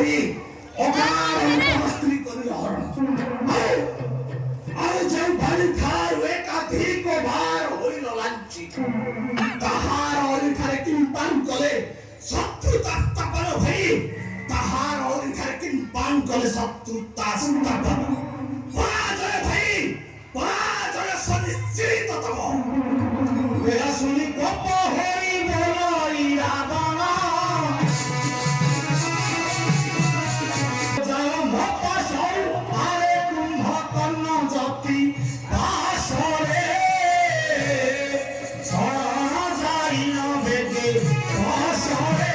କରି ଅକାଳ ସ୍ତ୍ରୀ କରିଲେ ହରଣ ଆଉ ଯେଉଁ ବାଲି ଥାଉ ଏକାଧିକ ବାର ହୋଇଲ ଲାଞ୍ଛିତ ତାହାର ଅରିଠାରେ କିମ୍ପାନ କଲେ ଶତ୍ରୁତା ସ୍ଥାପନ ହୋଇ ତାହାର ଅରିଠାରେ କିମ୍ପାନ କଲେ ଶତ୍ରୁତା ସ୍ଥାପନ ପରାଜୟ ଭାଇ ପରାଜୟ ସୁନିଶ୍ଚିତ ତମ ଏହା ଶୁଣି କୋପ ହୋଇ ବୋଲାଇ ରାବଣ ଜୟ ମତ ସౌ ଆରେ କୁମ୍ଭକର୍ଣ୍ଣ ଜାତି ଭାଷରେ ଶରଣ ଯାଇ ନ ବେগে ଭାଷରେ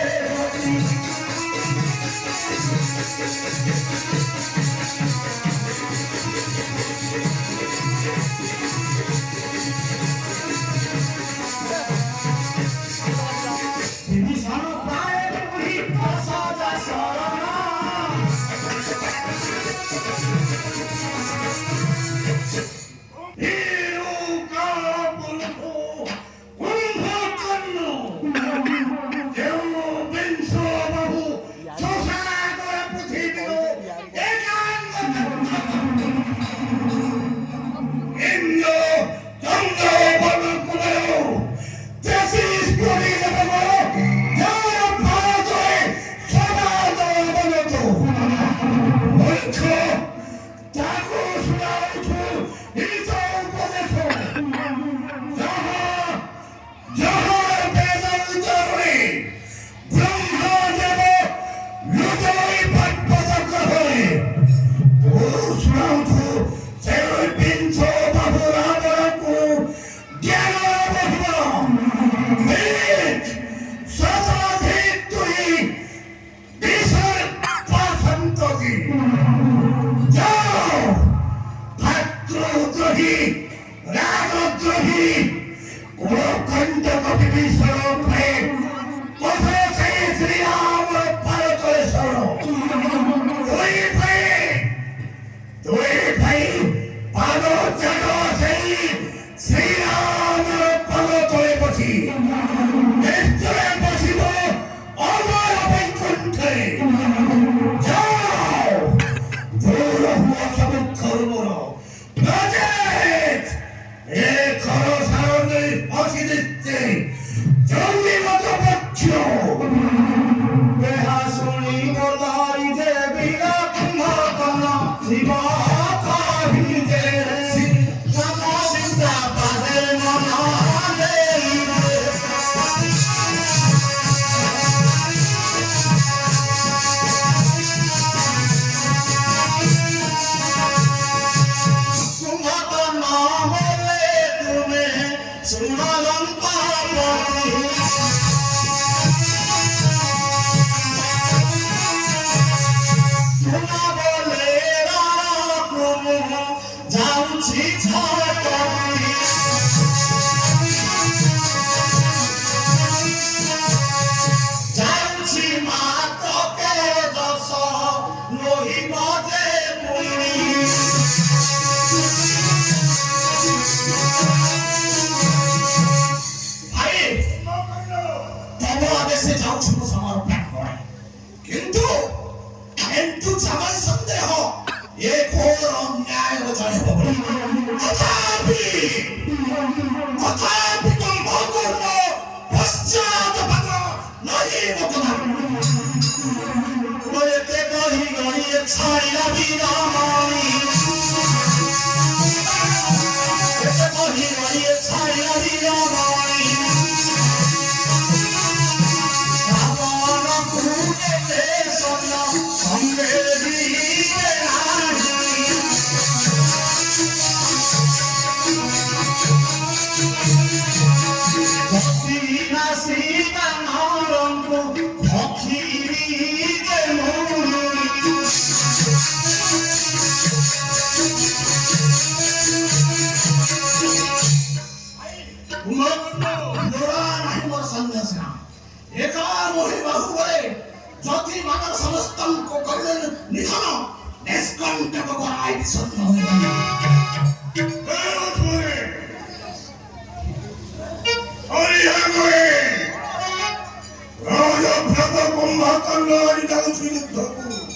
Raja Prabhu Kumbhakarna Adi Dalam Sudut Dhaku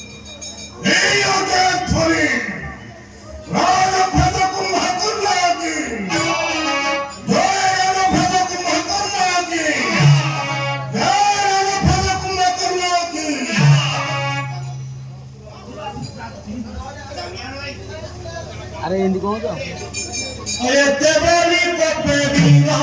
আরে এন্দি কোন তো এতে বলি কপে বিনা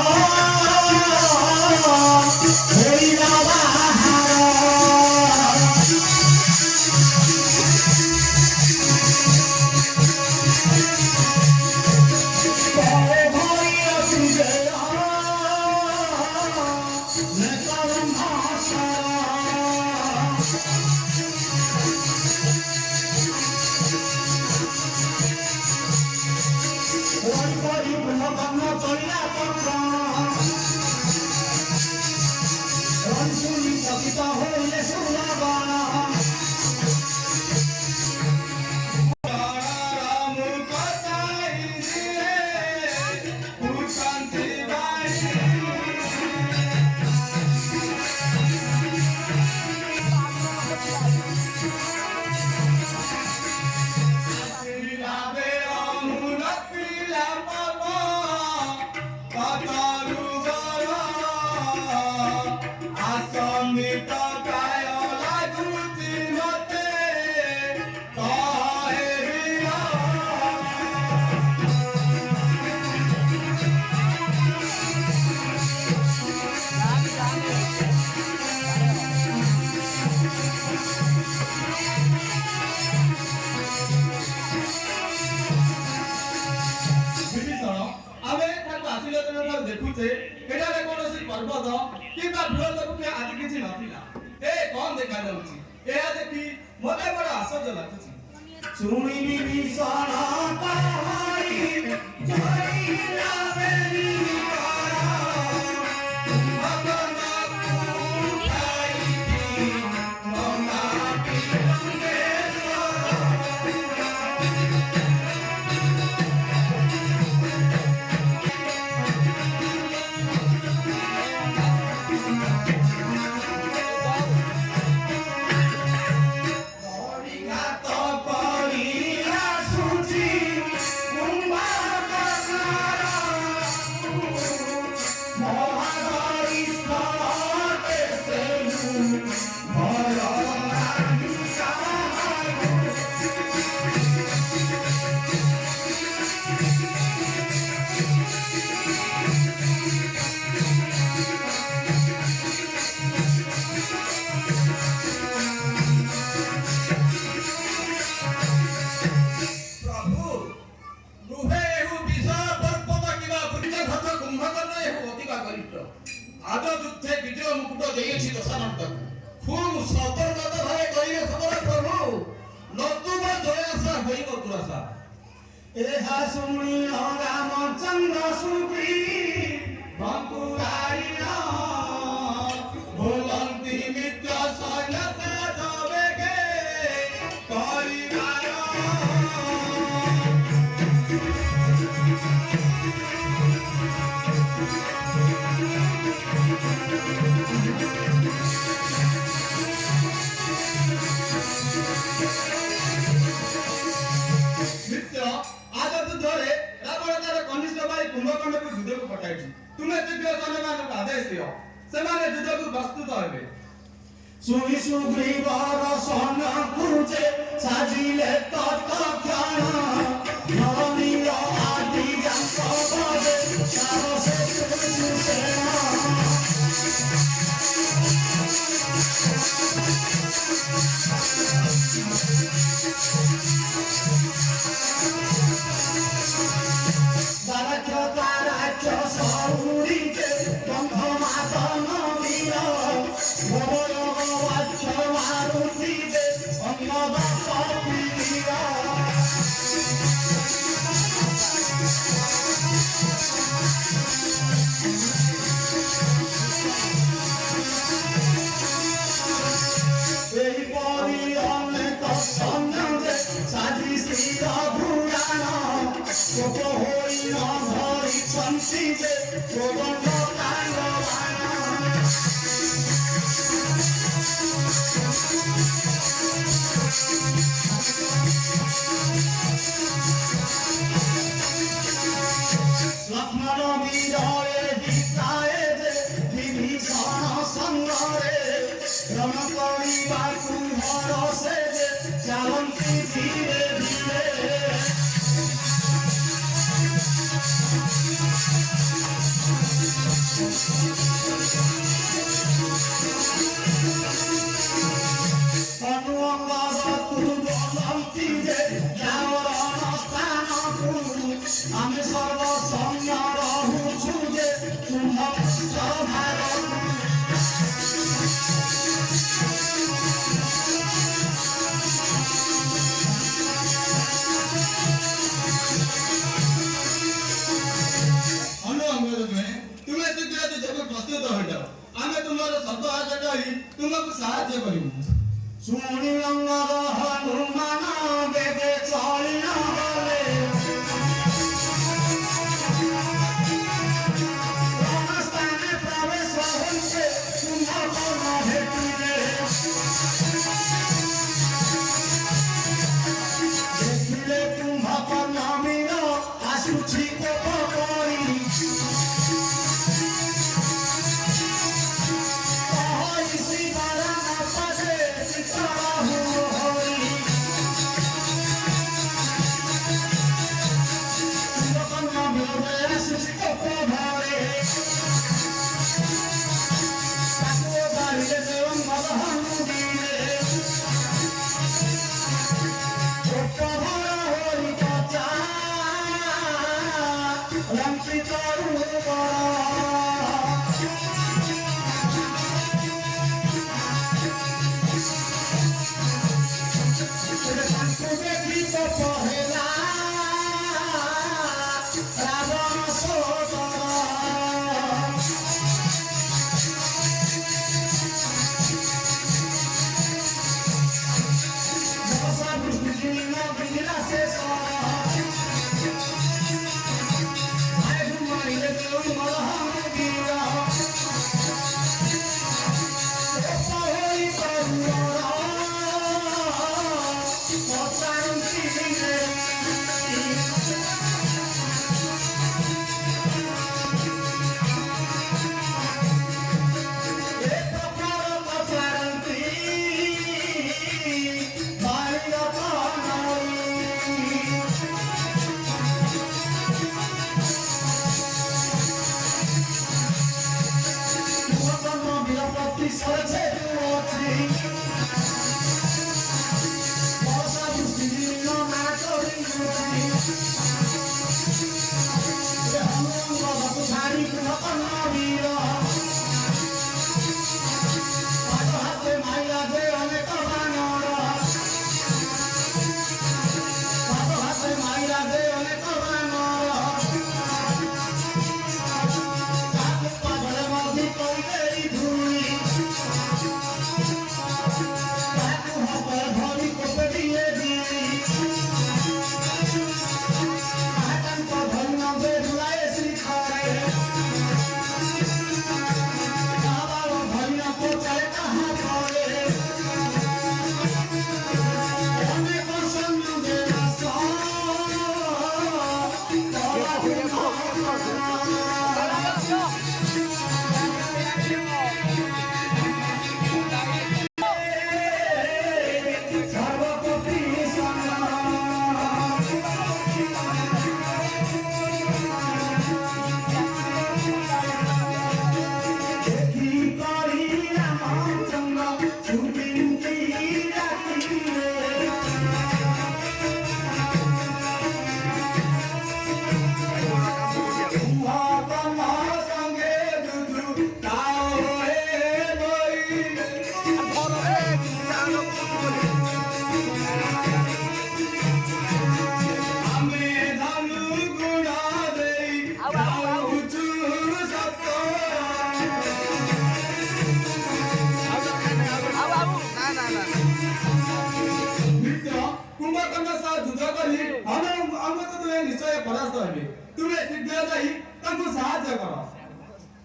হইলা ଦେଖୁଛେ ଏଠାରେ କୌଣସି ପର୍ବତ କିମ୍ବା ବୃହତ ବୃକ୍ଷ ଆଦି କିଛି ନଥିଲା। ଏ କଣ ଦେଖାଯାଉଛି? ଏହା ଦେଖି ମୋତେ ବଡ଼ ଆଶ୍ଚର୍ଯ୍ୟ ଲାଗୁଛି। ଶୁଣିବି ଭୀଷଣ କାହାଣୀ ଜଇଲା ବେଲି আজ যুদ্ধে বিজয় মুকুট দিয়েছি দশানন্দকে খুব সতর্কতা ভাবে করিবে খবর প্রভু নতুবা দয়াসা হইব দুরাসা। ଏହା ଶୁଣି ରାମଚନ୍ଦ୍ର ସୁଗ୍ରୀ ବଙ୍କୁରାଇଲ ଭୁଲନ୍ତି ମିତ୍ର ସୈନ୍ୟ ବେଗେ କରିବାର କୁମ୍ଭକର୍ଣ୍ଣକୁ ଯୁଦ୍ଧକୁ ପଠାଇଛି। ତୁମେ ଶୀଘ୍ର ସେମାନଙ୍କୁ ଆଦେଶ ଦିଅ, ସେମାନେ ଯୁଦ୍ଧକୁ ପ୍ରସ୍ତୁତ ହେବେ। ଶୁଣି ସୁଗ୍ରୀବର ସୈନ୍ୟକୁ ଯେ ସାଜିଲେ ତତ୍କ୍ଷଣ ଧରଣୀର ଆଦି ଯାଙ୍କ ପଦେ ସାହସେ ସେନା শুনি অঙ্গদ হনুমান বেগে চলি না বলে রণস্থানে প্রবেশ হইতে কুম্ভকর্ণ ভেটিলে দেখিলে কুম্ভকর্ণ মীর আসুছি কোপ করি কহিছি বারাণ পদে চিত্তবাহু হরি কুম্ভকর্ণ বিরোধে আসুছি কোপ ধরে তাকে বাড়িলে দেবং মদহনু দিলে কোপ ধরা হরি কচা লঙ্কিত রূপ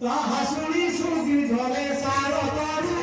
তাহা শুনি সুখী ধরে সার তরু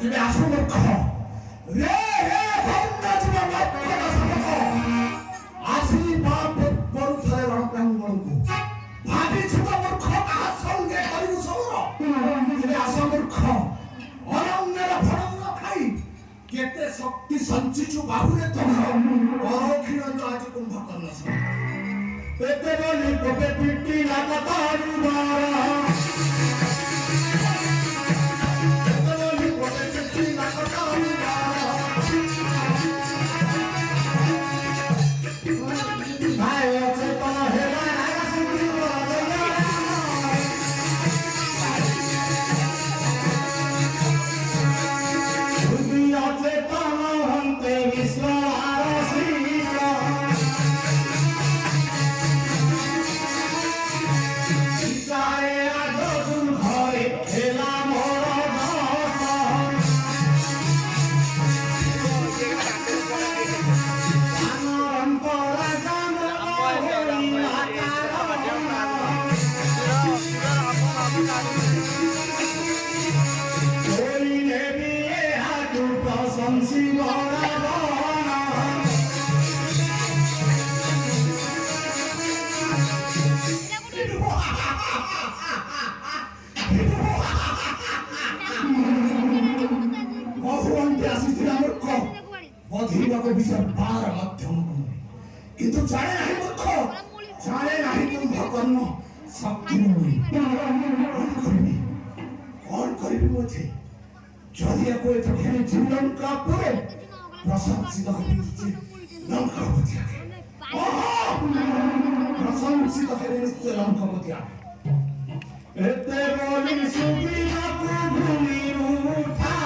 তুমি আসো মূর্খ রে রে ভণ্ড জীব মূর্খ দশমক আসি বাপ পরুথরে রণপ্রাঙ্গণକୁ ভাবিଛୁ ତ ମୂର୍ଖ କାହା ସଙ୍ଗେ କରିବୁ ସବର ତେବେ ଆସ ମୂର୍ଖ ଅରଣ୍ୟର ଫଳମୂଳ ଖାଇ କେତେ ଶକ୍ତି ସଞ୍ଚିଛୁ ବାହୁରେ ତମର ଅରକ୍ଷିଣ ଆଜି କୁମ୍ଭକର୍ଣ୍ଣ ସହ ଏତେ ବୋଲି ଗୋଟେ ପିଟି ଲାଗତାରୁ কিন্তু জানে নাহি মূর্খ জানে নাহি কুম্ভকর্ণ শক্তি কণ করিবি মধ্যে যদি একো এতে ঘেরে জীবলঙ্কা পরে প্রশংসিত হবে নিশ্চয় লঙ্কাপতি আগে প্রশংসিত হবে নিশ্চয় লঙ্কাপতি আগে এতে বলি সুবিধাকু ভূমিরু উঠাই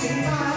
I'm